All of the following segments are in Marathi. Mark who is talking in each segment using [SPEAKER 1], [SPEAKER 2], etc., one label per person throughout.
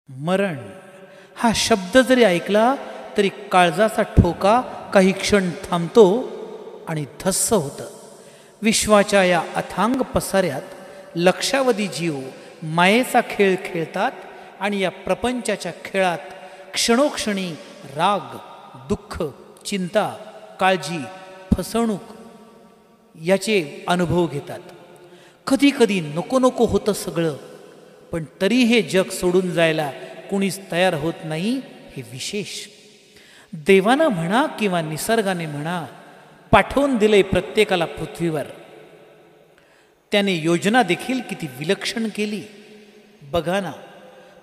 [SPEAKER 1] मरण हा शब्द जरी ऐकला तरी काळजाचा ठोका काही क्षण थांबतो आणि धस्स होतं. विश्वाच्या या अथांग पसाऱ्यात लक्षावधी जीव मायेचा खेळ खेळतात आणि या प्रपंचाच्या खेळात क्षणोक्षणी राग, दुःख, चिंता, काळजी, फसवणूक याचे अनुभव घेतात. कधी कधी नको नको होतं सगळं, पण तरी हे जग सोडून जायला कुणीच तयार होत नाही, हे विशेष. देवानं म्हणा किंवा निसर्गाने म्हणा पाठवून दिले प्रत्येकाला पृथ्वीवर. त्याने योजना देखील किती विलक्षण केली. बघा ना,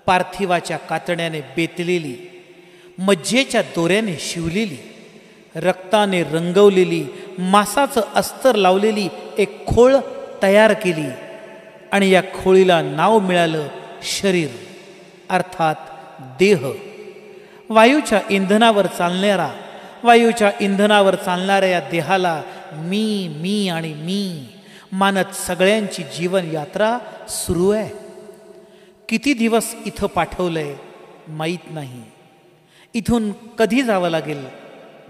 [SPEAKER 1] पार्थिवाच्या कातड्याने बेतलेली, मज्जेच्या दोऱ्याने शिवलेली, रक्ताने रंगवलेली, मांसाचं अस्तर लावलेली एक खोळ तयार केली आणि या खोळीला नाव मिळालं शरीर, अर्थात देह. वायूच्या इंधनावर चालणाऱ्या या देहाला मी मी आणि मी मानत सगळ्यांची जीवन यात्रा सुरू आहे. किती दिवस इथं पाठवलंय माहीत नाही, इथून कधी जावं लागेल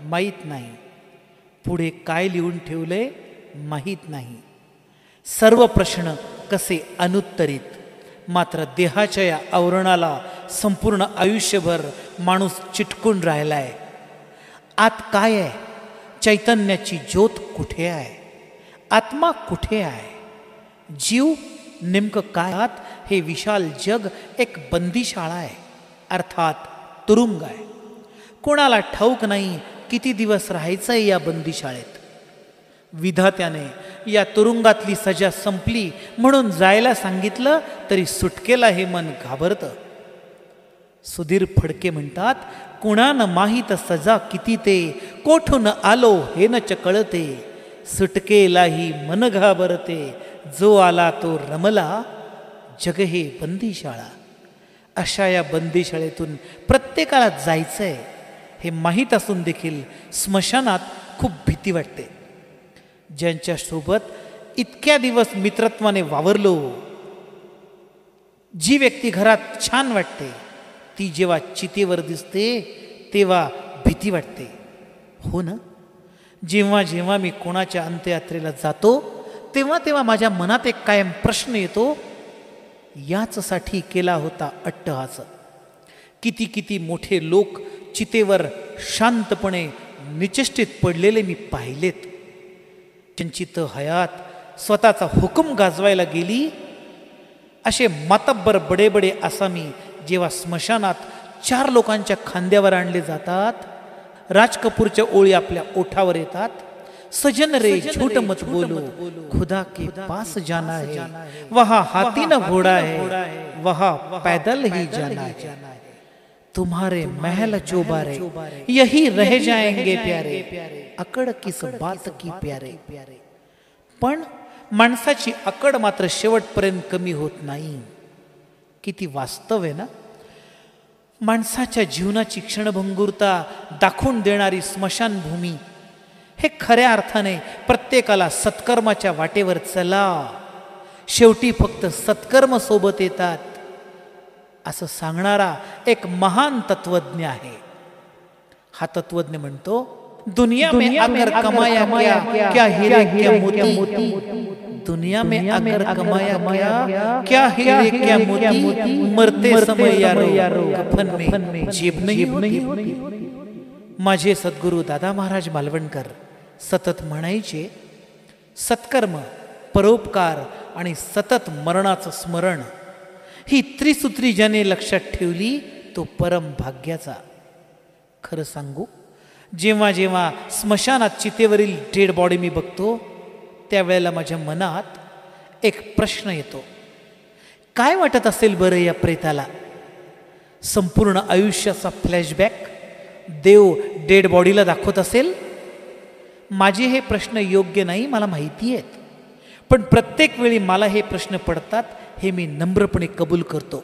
[SPEAKER 1] माहीत नाही, पुढे काय लिहून ठेवलंय माहीत नाही. सर्व प्रश्न कसे अनुत्तरित. मात्र देहाच्या या आवरणाला संपूर्ण आयुष्यभर माणूस चिटकून राहिलाय. आत काय आहे? चैतन्याची ज्योत कुठे आहे? आत्मा कुठे आहे? जीव नेमकं काय? आत हे विशाल जग एक बंदीशाळा आहे, अर्थात तुरुंग आहे. कोणाला ठाऊक नाही किती दिवस राहायचंय या बंदीशाळेत. विधात्याने या तुरुंगातली सजा संपली म्हणून जायला सांगितलं तरी सुटकेला हे मन घाबरतं. सुधीर फडके म्हणतात, कुणानं माहीत सजा किती ते, कोठून आलो हे न कळते, सुटकेलाही मन घाबरते, जो आला तो रमला, जग हे बंदीशाळा. अशा या बंदीशाळेतून प्रत्येकाला जायचंय हे माहीत असून देखील स्मशानात खूप भीती वाटते. ज्यांच्यासोबत इतक्या दिवस मित्रत्वाने वावरलो, जी व्यक्ती घरात छान वाटते, ती जेव्हा चितेवर दिसते तेव्हा भीती वाटते. हो ना? जेव्हा जेव्हा मी कोणाच्या अंत्ययात्रेला जातो तेव्हा तेव्हा माझ्या मनात एक कायम प्रश्न येतो, याचसाठी केला होता अट्टहास. किती किती मोठे लोक चितेवर शांतपणे निचेष्टित पडलेले मी पाहिलेत. ज्यांची तर हयात स्वतःचा हुकूम गाजवायला गेली. असे मातब्बर बडे बडे आसामी जेव्हा स्मशानात 4 लोकांच्या खांद्यावर आणले जातात, राज कपूरच्या ओळी आपल्या ओठावर येतात, सजन रे झूठ मत बोलो, खुदा के पास जाना है, वहां हाथी न घोड़ा है, वहां पैदल ही जाना है, तुम्हारे महल चौबारे यही रह जाएंगे प्यारे, अकड़ किस बात की प्यारे. पण माणसाची अकड मात्र शेवटपर्यंत कमी होत नाही. किती वास्तव आहे ना? माणसाच्या जीवनाची क्षणभंगुरता दाखवून देणारी स्मशानभूमी हे खऱ्या अर्थाने प्रत्येकाला सत्कर्माच्या वाटेवर चला, शेवटी फक्त सत्कर्म सोबत येतात असं सांगणारा एक महान तत्वज्ञ आहे. हा तत्वज्ञ म्हणतो, दुनिया में अगर कमाया क्या हीरे क्या मोती, दुनिया में अगर कमाया क्या हीरे क्या मोती, मरते समय यारो कफन में जेब नहीं होती. माझे सद्गुरू दादा महाराज मालवणकर सतत म्हणायचे, सत्कर्म, परोपकार आणि सतत मरणाचं स्मरण ही त्रिसूत्री ज्याने लक्षात ठेवली तो परम भाग्याचा. खरं सांगू, जेव्हा जेव्हा स्मशानात चितेवरील डेड बॉडी मी बघतो त्यावेळेला माझ्या मनात एक प्रश्न येतो, काय वाटत असेल बरं या प्रेताला? संपूर्ण आयुष्याचा फ्लॅशबॅक देव डेड बॉडीला दाखवत असेल? माझे हे प्रश्न योग्य नाही, मला माहिती आहेत, पण प्रत्येक वेळी मला हे प्रश्न पडतात हे मी नम्रपणे कबूल करतो.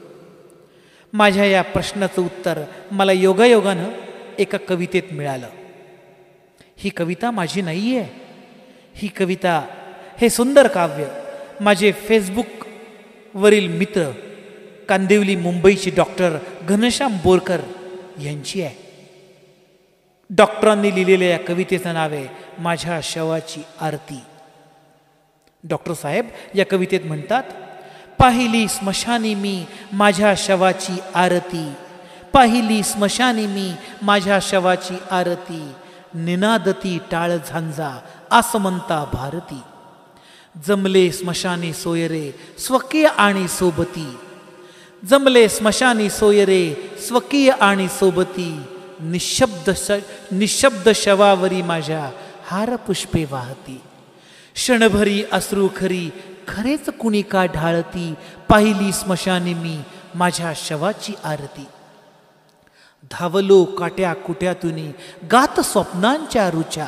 [SPEAKER 1] माझ्या या प्रश्नाचं उत्तर मला योगायोगानं एका कवितेत मिळालं. ही कविता माझी नाही आहे. ही कविता, हे सुंदर काव्य माझे फेसबुकवरील मित्र कांदिवली मुंबईची डॉक्टर घनश्याम बोरकर यांची आहे. डॉक्टरांनी लिहिलेल्या या कवितेचं नाव आहे माझ्या शवाची आरती. डॉक्टर साहेब या कवितेत म्हणतात, पाहिली स्मशानी मी माझ्या शवाची आरती, पाहिली स्मशानी मी माझ्या शवाची आरती, निनादती टाळ झांजा आसमंता भारती, जमले स्मशानी सोयरे स्वकीय आणि सोबती, जमले स्मशानी सोयरे स्वकीय आणि सोबती, निशब्द शवावरी माझ्या हार पुष्पे वाहती, क्षणभरी अश्रू खरी खरेच कुणी का ढाळती, पाहिली स्मशानी मी माझ्या शवाची आरती, धावलो काट्या कुट्यातुनी गात स्वप्नांच्या रुचा,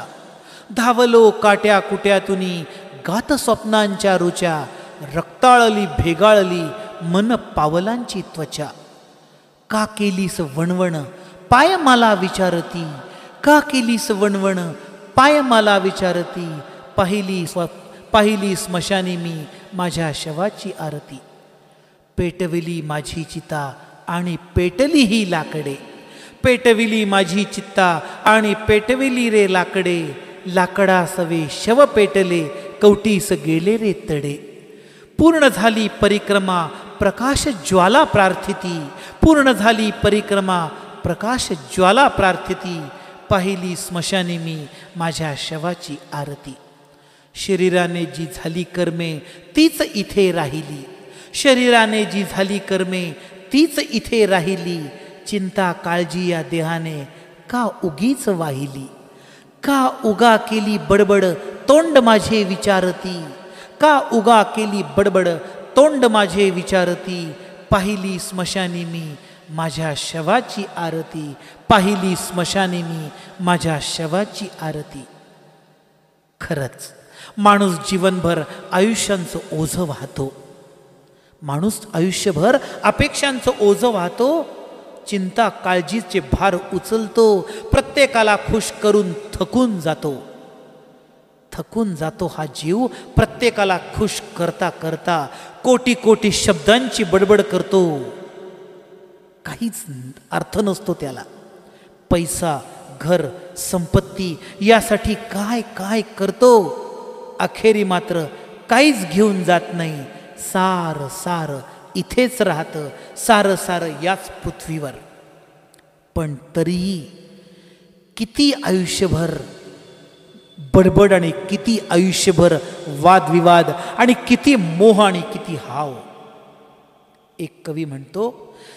[SPEAKER 1] धावलो काट्या कुट्यातुनी गात स्वप्नांच्या रुचा, रक्ताळली भेगाळली मन पावलांची त्वचा, का केलीस वणवण पाय मला विचारती, का केलीस वणवण पाय मला विचारती, पाहिली स्मशानी मी माझ्या शवाची आरती, पेटविली माझी चिता आणि पेटली ही लाकडे, पेटविली माझी चित्ता आणि पेटविली रे लाकडे, लाकडा सवे शव पेटले कवटीस गेले रे तडे, पूर्ण झाली परिक्रमा प्रकाश ज्वाला प्रार्थिती, पूर्ण झाली परिक्रमा प्रकाश ज्वाला प्रार्थिती, पाहिली स्मशानी मी माझ्या शवाची आरती, शरीराने जी झाली कर्मे तीच इथे राहिली, शरीराने जी झाली कर्मे तीच इथे राहिली, चिंता काळजी या देहाने का उगीच वाहिली, का उगा केली बडबड तोंड माझे विचारती, का उगा केली बडबड तोंड माझे विचारती, पाहिली स्मशानी मी माझ्या शवाची आरती, पाहिली स्मशानी मी माझ्या शवाची आरती. खरंच माणूस जीवनभर आयुष्यांचं ओझं वाहतो, माणूस आयुष्यभर अपेक्षांचं ओझं वाहतो, चिंता काळजीचे भार उचलतो, प्रत्येकाला खुश करून थकून जातो, थकून जातो हा जीव प्रत्येकाला खुश करता करता, कोटी कोटी शब्दांची बडबड करतो, काहीच अर्थ नसतो त्याला. पैसा घर संपत्ती यासाठी काय काय करतो, अखेरी मात्र काहीच घेऊन जात नाही, सार सार इथेच राहतं, सारं सारं याच पृथ्वीवर. पण तरीही किती आयुष्यभर बडबड आणि किती आयुष्यभर वादविवाद आणि किती मोह आणि किती हाव. एक कवी म्हणतो,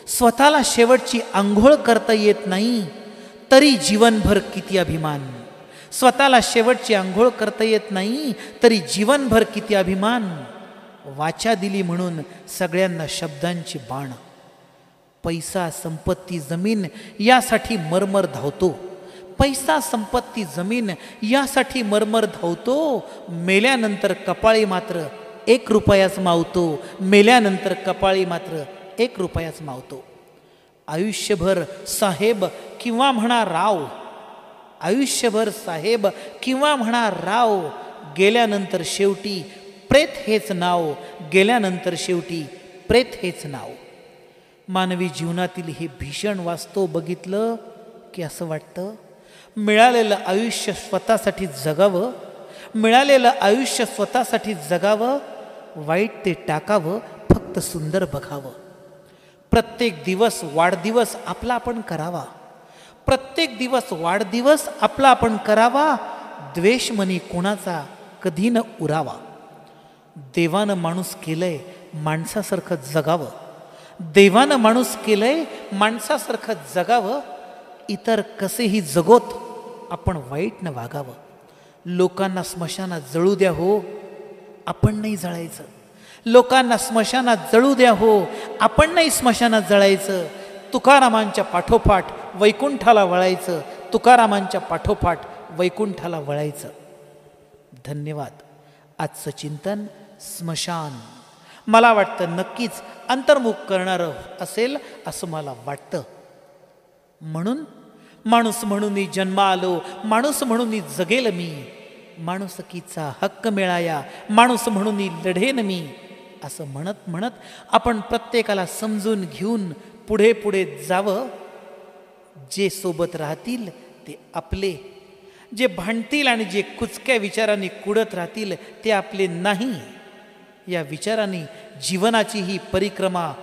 [SPEAKER 1] स्वतःला शेवटची आंघोळ करता येत नाही तरी जीवनभर किती अभिमान, स्वतःला शेवटची आंघोळ करता येत नाही तरी जीवनभर किती अभिमान, वाचा दिली म्हणून सगळ्यांना शब्दांची बाण, पैसा संपत्ती जमीन यासाठी मरमर धावतो, पैसा संपत्ती जमीन यासाठी मरमर धावतो, मेल्यानंतर कपाळी मात्र 1 रुपयाच मावतो, मेल्यानंतर कपाळी मात्र 1 रुपयाच मावतो. आयुष्यभर साहेब किंवा म्हणा राव, आयुष्यभर साहेब किंवा म्हणा राव, गेल्यानंतर शेवटी प्रेत हेच नाव, गेल्यानंतर शेवटी प्रेत हेच नाव. मानवी जीवनातील हे भीषण वास्तव बघितलं की असं वाटतं, मिळालेलं आयुष्य स्वतःसाठी जगावं, मिळालेलं आयुष्य स्वतःसाठी जगावं, वाईट ते टाकावं, फक्त सुंदर बघावं. प्रत्येक दिवस वाढदिवस आपला आपण करावा, प्रत्येक दिवस वाढदिवस आपला आपण करावा, द्वेष मनी कोणाचा कधी न उरावा. देवानं माणूस केलंय माणसासारखं जगावं, देवानं माणूस केलंय माणसासारखं जगावं, इतर कसेही जगोत आपण वाईट न वागावं. लोकांना स्मशानात जळू द्या हो, आपण नाही जळायचं, लोकांना स्मशानात जळू द्या हो, आपण नाही स्मशानात जळायचं. तुकारामांच्या पाठोपाठ वैकुंठाला वळायचं, तुकारामांच्या पाठोपाठ वैकुंठाला वळायचं. धन्यवाद. आजचं चिंतन स्मशान मला वाटतं नक्कीच अंतर्मुख करणारं असेल असं मला वाटतं. म्हणून माणूस म्हणून जन्मा आलो, माणूस म्हणून जगेल मी, माणुसकीचा हक्क मिळाया माणूस म्हणून लढेन मी, असं म्हणत म्हणत आपण प्रत्येकाला समजून घेऊन पुढे पुढे जावं. जे सोबत राहतील ते आपले, जे भांडतील आणि जे कुचक्या विचारांनी कुडत राहतील ते आपले नाही. या विचारांनी जीवनाची ही परिक्रमा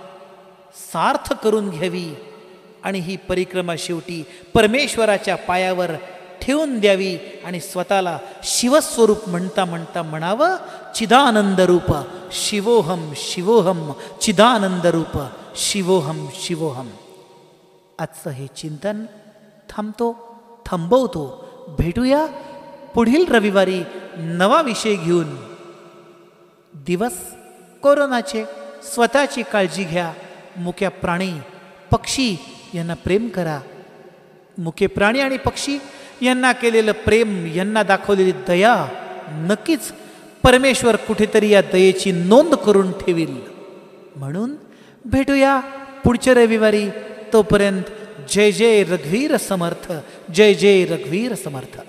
[SPEAKER 1] सार्थ करून घ्यावी आणि ही परिक्रमा शेवटी परमेश्वराच्या पायावर ठेवून द्यावी आणि स्वतःला शिवस्वरूप म्हणता म्हणता म्हणावं, चिदानंद रूप शिवोहम शिवोहम, चिदानंद रूप शिवोहम शिवोहम. आजचं हे चिंतन थांबवतो. भेटूया पुढील रविवारी नवा विषय घेऊन. दिवस कोरोनाचे. स्वतःची काळजी घ्या. मुक्या प्राणी पक्षी यांना प्रेम करा. मुके प्राणी आणि पक्षी यांना केलेलं प्रेम, यांना दाखवलेली दया, नक्कीच परमेश्वर कुठेतरी या दयेची नोंद करून ठेवील. म्हणून भेटूया पुढच्या रविवारी. तोपर्यंत जय जय रघुवीर समर्थ. जय जय रघुवीर समर्थ.